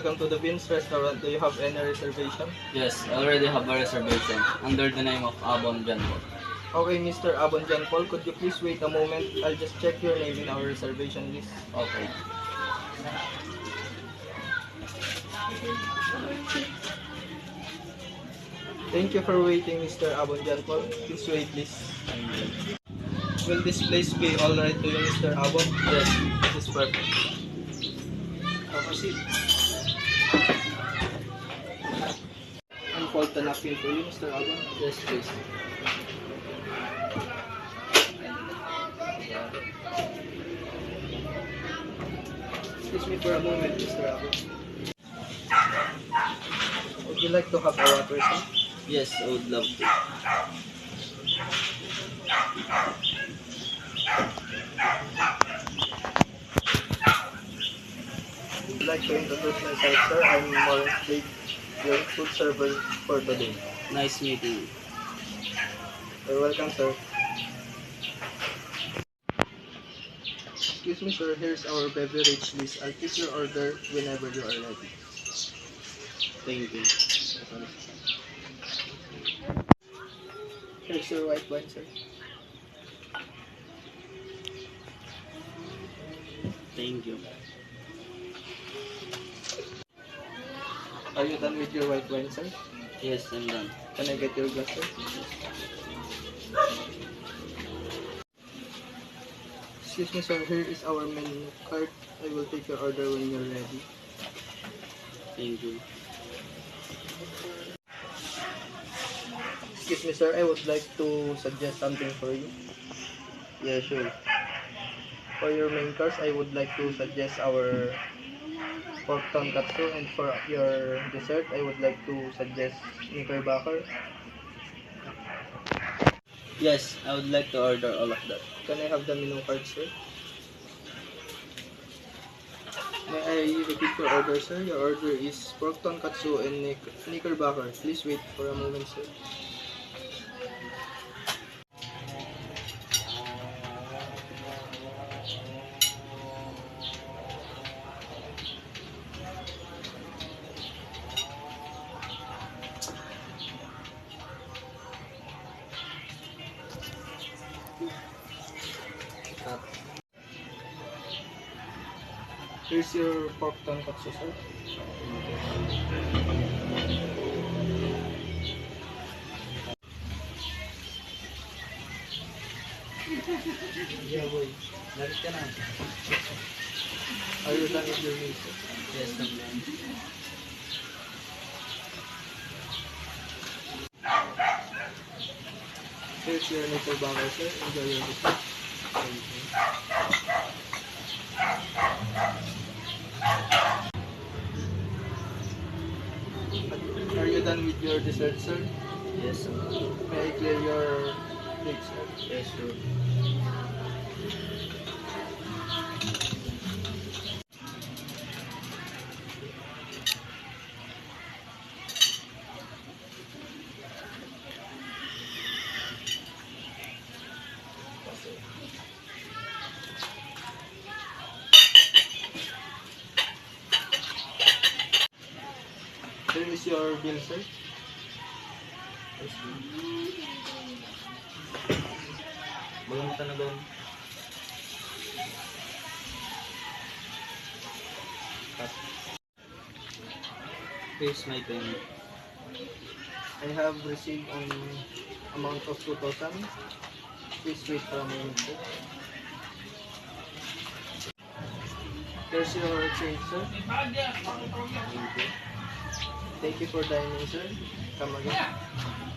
welcome to the Beans Restaurant. Do you have any reservation? Yes, I already have a reservation under the name of Abon Janpo. Okay, Mr. Abon John Paul, could you please wait a moment? I'll just check your name in our reservation list. Okay. Thank you for waiting, Mr. Abon John Paul. Please wait, please. Will this place be alright to you, Mr. Abon? Yes, this is perfect. Proceed. Unfold the napkin for you, Mr. Abon. Yes, please. Excuse me for a moment, Mr. Abon. Would you like to have a water, sir? Yes, I would love to. I'd like to introduce myself, sir. I'm Lawrence Jake, your food server for today. Nice meeting you. You're welcome, sir. Excuse me, sir. Here's our beverage list. I'll take your order whenever you are ready. Thank you. Here's your white wine, sir. Thank you. Are you done with your white wine, sir? Yes, I'm done. Can I get your glass, sir? Excuse me, sir. Here is our menu card. I will take your order when you're ready. Thank you. Excuse me, sir. I would like to suggest something for you. Yeah, sure. For your main course, I would like to suggest our pork tonkatsu, and for your dessert, I would like to suggest knickerbocker. Yes, I would like to order all of that. Can I have the menu card, sir? May I repeat your order, sir? Your order is pork tonkatsu and knickerbocker. Please wait for a moment, sir. Here's your pork tonkatsu, sir. Yeah, boy. Lalit ka na. Are you done with your meal, sir? Yes, I'm done. Here's your knickerbocker, sir. Enjoy your dessert. Thank you. Are you done with your dessert, sir? Yes, I'm done. May I clear your plate, sir? Yes, sure. Here is your bill, sir. Yes, sure. Bagang ka na doon. Cut. Here's my payment. I have received an amount of 2,000. Please wait for a moment, sir. Here's your change, sir. Thank you. Thank you for dining, sir. Come again.